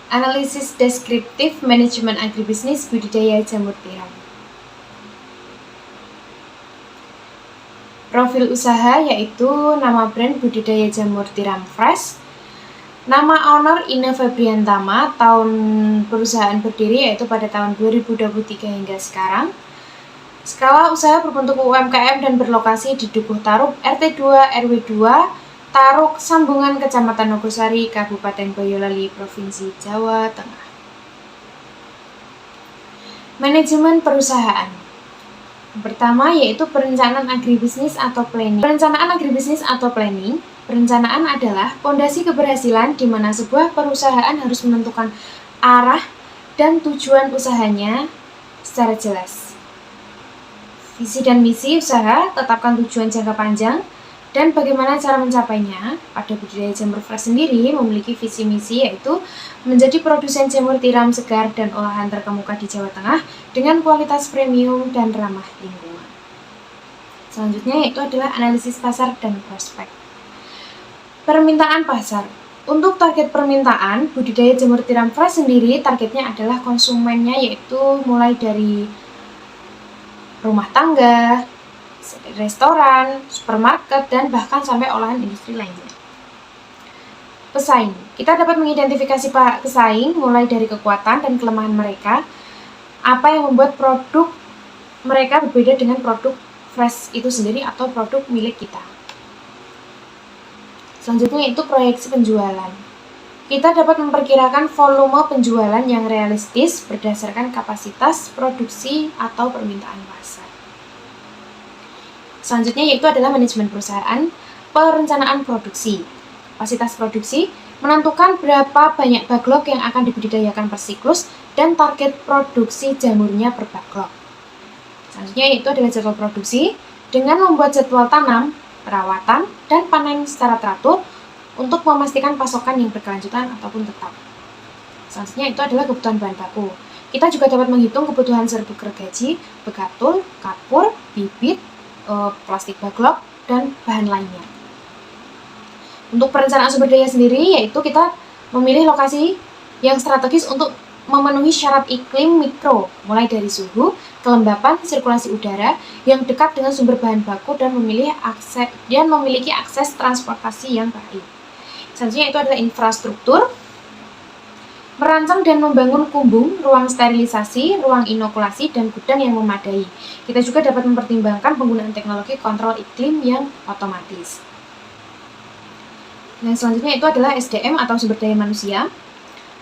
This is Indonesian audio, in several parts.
Analisis deskriptif manajemen agribisnis budidaya jamur tiram. Profil usaha yaitu nama brand budidaya jamur tiram fresh, nama owner Ine Febriantama, tahun perusahaan berdiri yaitu pada tahun 2023 hingga sekarang. Skala usaha berbentuk UMKM dan berlokasi di Dukuh Tarub, RT 2 RW 2, Taruk, Sambungan, Kecamatan Nogosari, Kabupaten Boyolali, Provinsi Jawa Tengah. Manajemen perusahaan. Pertama yaitu perencanaan agribisnis atau planning. Perencanaan agribisnis atau planning, perencanaan adalah pondasi keberhasilan di mana sebuah perusahaan harus menentukan arah dan tujuan usahanya secara jelas. Visi dan misi usaha, tetapkan tujuan jangka panjang dan bagaimana cara mencapainya. Pada budidaya jamur fresh sendiri memiliki visi misi yaitu menjadi produsen jamur tiram segar dan olahan terkemuka di Jawa Tengah dengan kualitas premium dan ramah lingkungan. Selanjutnya yaitu adalah analisis pasar dan prospek. Permintaan pasar. Untuk target permintaan, budidaya jamur tiram fresh sendiri targetnya adalah konsumennya yaitu mulai dari rumah tangga, restoran, supermarket, dan bahkan sampai olahan industri lainnya. Pesaing. Kita dapat mengidentifikasi pesaing mulai dari kekuatan dan kelemahan mereka, apa yang membuat produk mereka berbeda dengan produk fresh itu sendiri atau produk milik kita. Selanjutnya itu proyeksi penjualan. Kita dapat memperkirakan volume penjualan yang realistis berdasarkan kapasitas produksi atau permintaan pasar. Selanjutnya yaitu adalah manajemen perusahaan, perencanaan produksi. Kapasitas produksi menentukan berapa banyak backlog yang akan dibudidayakan per siklus dan target produksi jamurnya per backlog. Selanjutnya yaitu adalah jadwal produksi dengan membuat jadwal tanam, perawatan, dan panen secara teratur untuk memastikan pasokan yang berkelanjutan ataupun tetap. Selanjutnya itu adalah kebutuhan bahan baku. Kita juga dapat menghitung kebutuhan serbuk gergaji, bekatul, kapur, bibit, plastik backlog, dan bahan lainnya. Untuk perencanaan sumber daya sendiri, yaitu kita memilih lokasi yang strategis untuk memenuhi syarat iklim mikro, mulai dari suhu, kelembapan, sirkulasi udara yang dekat dengan sumber bahan baku dan memiliki akses transportasi yang baik. Selanjutnya itu adalah infrastruktur. Merancang dan membangun kumbung, ruang sterilisasi, ruang inokulasi, dan gudang yang memadai. Kita juga dapat mempertimbangkan penggunaan teknologi kontrol iklim yang otomatis. Nah, selanjutnya itu adalah SDM atau sumber daya manusia.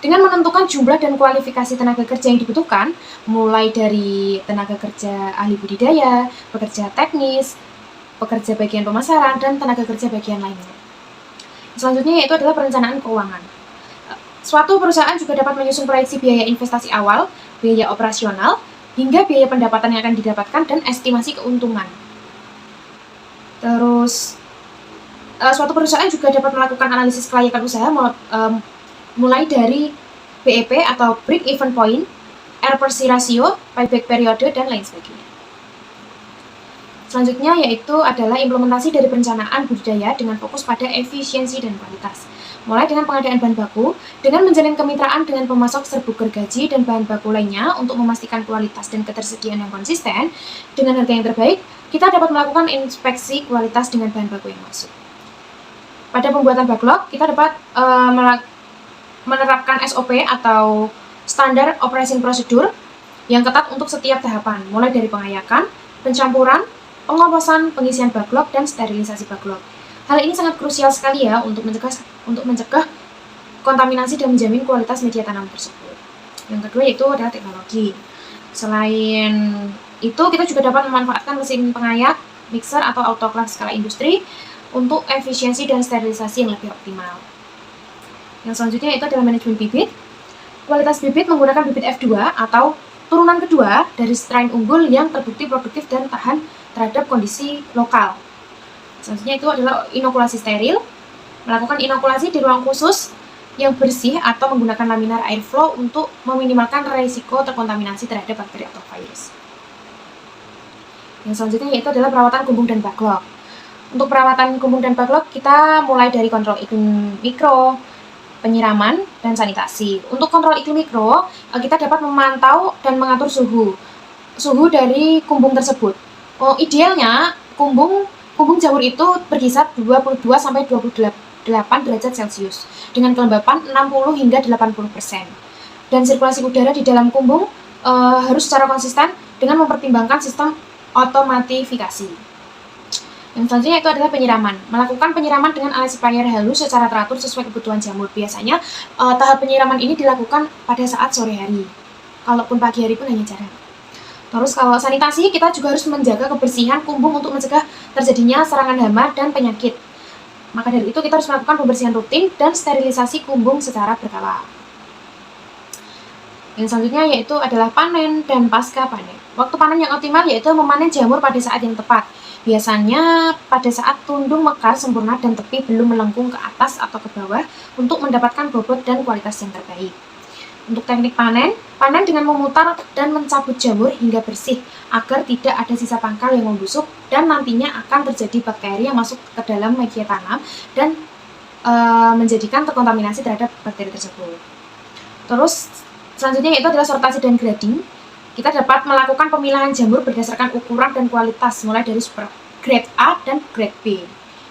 Dengan menentukan jumlah dan kualifikasi tenaga kerja yang dibutuhkan, mulai dari tenaga kerja ahli budidaya, pekerja teknis, pekerja bagian pemasaran, dan tenaga kerja bagian lainnya. Selanjutnya yaitu adalah perencanaan keuangan. Suatu perusahaan juga dapat menyusun proyeksi biaya investasi awal, biaya operasional, hingga biaya pendapatan yang akan didapatkan dan estimasi keuntungan. Terus, suatu perusahaan juga dapat melakukan analisis kelayakan usaha mulai dari BEP atau Break Even Point, R/C ratio, payback periode, dan lain sebagainya. Selanjutnya yaitu adalah implementasi dari perencanaan budidaya dengan fokus pada efisiensi dan kualitas. Mulai dengan pengadaan bahan baku, dengan menjalin kemitraan dengan pemasok serbuk gergaji dan bahan baku lainnya untuk memastikan kualitas dan ketersediaan yang konsisten dengan harga yang terbaik, kita dapat melakukan inspeksi kualitas dengan bahan baku yang masuk. Pada pembuatan backlog, kita dapat menerapkan SOP atau standar operating procedure yang ketat untuk setiap tahapan, mulai dari pengayakan, pencampuran, pengomposan, pengisian backlog, dan sterilisasi backlog. Hal ini sangat krusial sekali ya untuk mencegah kontaminasi dan menjamin kualitas media tanam tersebut. Yang kedua yaitu adalah teknologi. Selain itu, kita juga dapat memanfaatkan mesin pengayak, mixer atau autoclave skala industri untuk efisiensi dan sterilisasi yang lebih optimal. Yang selanjutnya itu adalah manajemen bibit. Kualitas bibit menggunakan bibit F2 atau turunan kedua dari strain unggul yang terbukti produktif dan tahan terhadap kondisi lokal. Selanjutnya itu adalah inokulasi steril, melakukan inokulasi di ruang khusus yang bersih atau menggunakan laminar airflow untuk meminimalkan risiko terkontaminasi terhadap bakteri atau virus. Yang selanjutnya yaitu adalah perawatan kumbung dan backlog. Untuk perawatan kumbung dan backlog, kita mulai dari kontrol iklim mikro, penyiraman, dan sanitasi. Untuk kontrol iklim mikro, kita dapat memantau dan mengatur suhu dari kumbung tersebut. Idealnya kumbung jamur itu berkisar 22 sampai 28 derajat Celcius dengan kelembapan 60 hingga 80%. Dan sirkulasi udara di dalam kumbung harus secara konsisten dengan mempertimbangkan sistem otomatifikasi. Yang selanjutnya itu adalah penyiraman. Melakukan penyiraman dengan alat sprayer halus secara teratur sesuai kebutuhan jamur. Biasanya tahap penyiraman ini dilakukan pada saat sore hari. Kalaupun pagi hari pun hanya jarang. Terus kalau sanitasi, kita juga harus menjaga kebersihan kumbung untuk mencegah terjadinya serangan hama dan penyakit. Maka dari itu kita harus melakukan pembersihan rutin dan sterilisasi kumbung secara berkala. Yang selanjutnya yaitu adalah panen dan pasca panen. Waktu panen yang optimal yaitu memanen jamur pada saat yang tepat. Biasanya pada saat tundung mekar sempurna dan tepi belum melengkung ke atas atau ke bawah untuk mendapatkan bobot dan kualitas yang terbaik. Untuk teknik panen dengan memutar dan mencabut jamur hingga bersih agar tidak ada sisa pangkal yang membusuk dan nantinya akan terjadi bakteri yang masuk ke dalam media tanam dan menjadikan terkontaminasi terhadap bakteri tersebut. Terus selanjutnya itu adalah sortasi dan grading. Kita dapat melakukan pemilahan jamur berdasarkan ukuran dan kualitas, mulai dari super grade A dan grade B.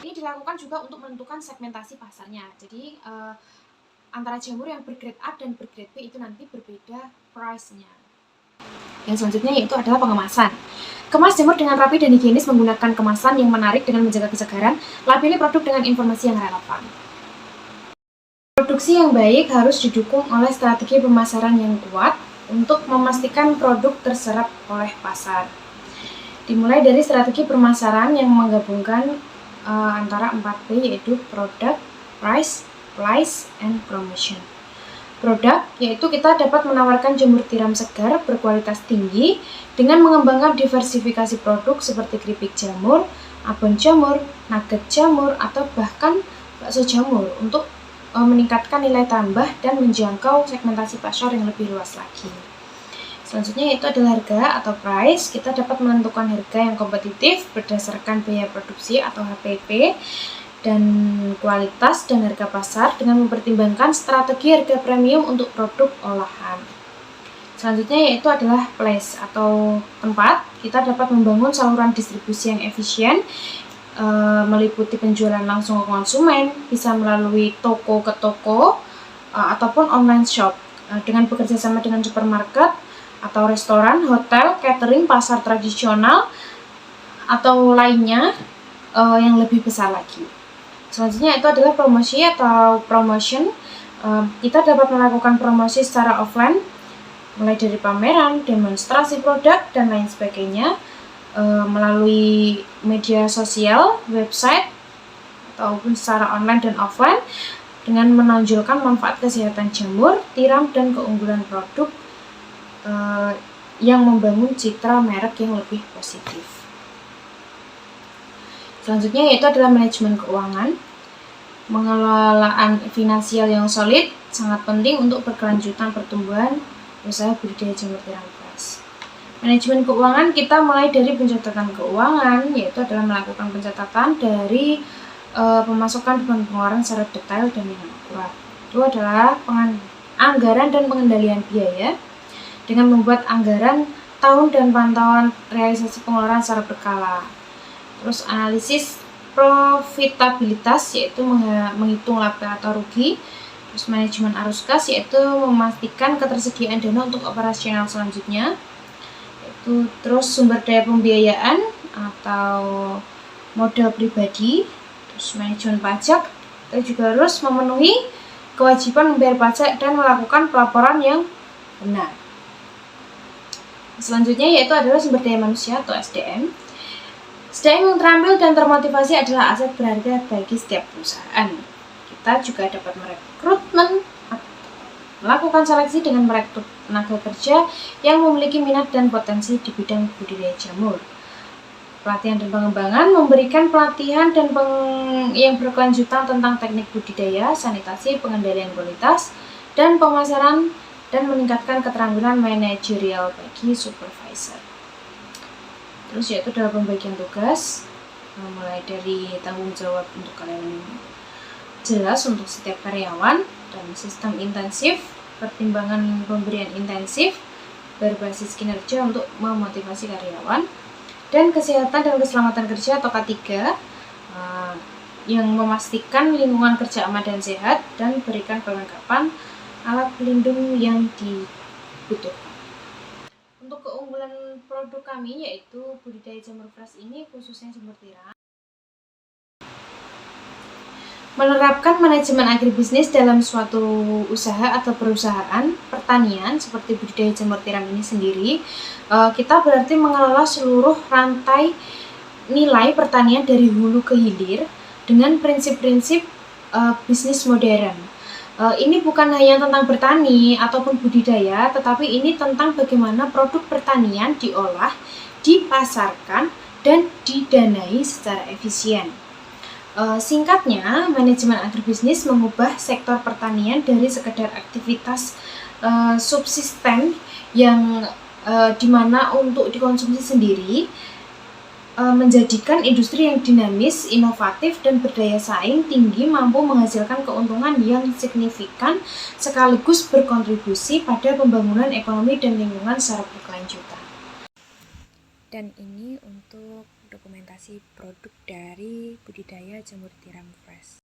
Ini dilakukan juga untuk menentukan segmentasi pasarnya. Jadi antara jamur yang bergrade A dan bergrade B itu nanti berbeda price-nya. Yang selanjutnya yaitu adalah pengemasan. Kemas jamur dengan rapi dan higienis menggunakan kemasan yang menarik dengan menjaga kesegaran. Labeli produk dengan informasi yang relevan. Produksi yang baik harus didukung oleh strategi pemasaran yang kuat untuk memastikan produk terserap oleh pasar. Dimulai dari strategi pemasaran yang menggabungkan antara 4P yaitu product, price, place, and promotion. Produk yaitu kita dapat menawarkan jamur tiram segar berkualitas tinggi dengan mengembangkan diversifikasi produk seperti keripik jamur, abon jamur, nugget jamur, atau bahkan bakso jamur untuk meningkatkan nilai tambah dan menjangkau segmentasi pasar yang lebih luas lagi. Selanjutnya itu adalah harga atau price. Kita dapat menentukan harga yang kompetitif berdasarkan biaya produksi atau HPP dan kualitas dan harga pasar dengan mempertimbangkan strategi harga premium untuk produk olahan. Selanjutnya yaitu adalah place atau tempat. Kita dapat membangun saluran distribusi yang efisien meliputi penjualan langsung ke konsumen, bisa melalui toko ke toko ataupun online shop dengan bekerja sama dengan supermarket atau restoran, hotel, catering, pasar tradisional atau lainnya yang lebih besar lagi. Selanjutnya itu adalah promosi atau promotion. Kita dapat melakukan promosi secara offline mulai dari pameran, demonstrasi produk dan lain sebagainya melalui media sosial, website, ataupun secara online dan offline dengan menonjolkan manfaat kesehatan jamur, tiram, dan keunggulan produk yang membangun citra merek yang lebih positif. Selanjutnya yaitu adalah manajemen keuangan. Pengelolaan finansial yang solid sangat penting untuk berkelanjutan pertumbuhan usaha budidaya jamur tiram beras. Manajemen keuangan kita mulai dari pencatatan keuangan, yaitu adalah melakukan pencatatan dari pemasukan dan pengeluaran secara detail dan yang akurat. Itu adalah anggaran dan pengendalian biaya dengan membuat anggaran tahun dan pantauan realisasi pengeluaran secara berkala. Terus analisis profitabilitas yaitu menghitung laba atau rugi. Terus manajemen arus kas yaitu memastikan ketersediaan dana untuk operasional selanjutnya. Terus sumber daya pembiayaan atau modal pribadi. Terus manajemen pajak, kita juga harus memenuhi kewajiban membayar pajak dan melakukan pelaporan yang benar. Selanjutnya yaitu adalah sumber daya manusia atau SDM. SDM yang terampil dan termotivasi adalah aset berharga bagi setiap perusahaan. Kita juga dapat merekrutmen, melakukan seleksi dengan merekrut tenaga kerja yang memiliki minat dan potensi di bidang budidaya jamur. Pelatihan dan pengembangan memberikan pelatihan dan yang berkelanjutan tentang teknik budidaya, sanitasi, pengendalian kualitas, dan pemasaran dan meningkatkan keterampilan manajerial bagi supervisor. Terus yaitu dalam pembagian tugas, mulai dari tanggung jawab untuk kalian jelas untuk setiap karyawan, dan sistem intensif, pertimbangan pemberian intensif, berbasis kinerja untuk memotivasi karyawan, dan kesehatan dan keselamatan kerja atau K3 yang memastikan lingkungan kerja aman dan sehat dan berikan perlengkapan alat pelindung yang dibutuhkan. Untuk keunggulan produk kami yaitu budidaya jamur fresh ini khususnya jamur tiram. Menerapkan manajemen agribisnis dalam suatu usaha atau perusahaan pertanian seperti budidaya jamur tiram ini sendiri, kita berarti mengelola seluruh rantai nilai pertanian dari hulu ke hilir dengan prinsip-prinsip bisnis modern. Ini bukan hanya tentang bertani ataupun budidaya, tetapi ini tentang bagaimana produk pertanian diolah, dipasarkan, dan didanai secara efisien. Singkatnya, manajemen agribisnis mengubah sektor pertanian dari sekedar aktivitas subsisten yang dimana untuk dikonsumsi sendiri, menjadikan industri yang dinamis, inovatif, dan berdaya saing tinggi mampu menghasilkan keuntungan yang signifikan sekaligus berkontribusi pada pembangunan ekonomi dan lingkungan secara berkelanjutan. Dan ini untuk dokumentasi produk dari budidaya jamur tiram fresh.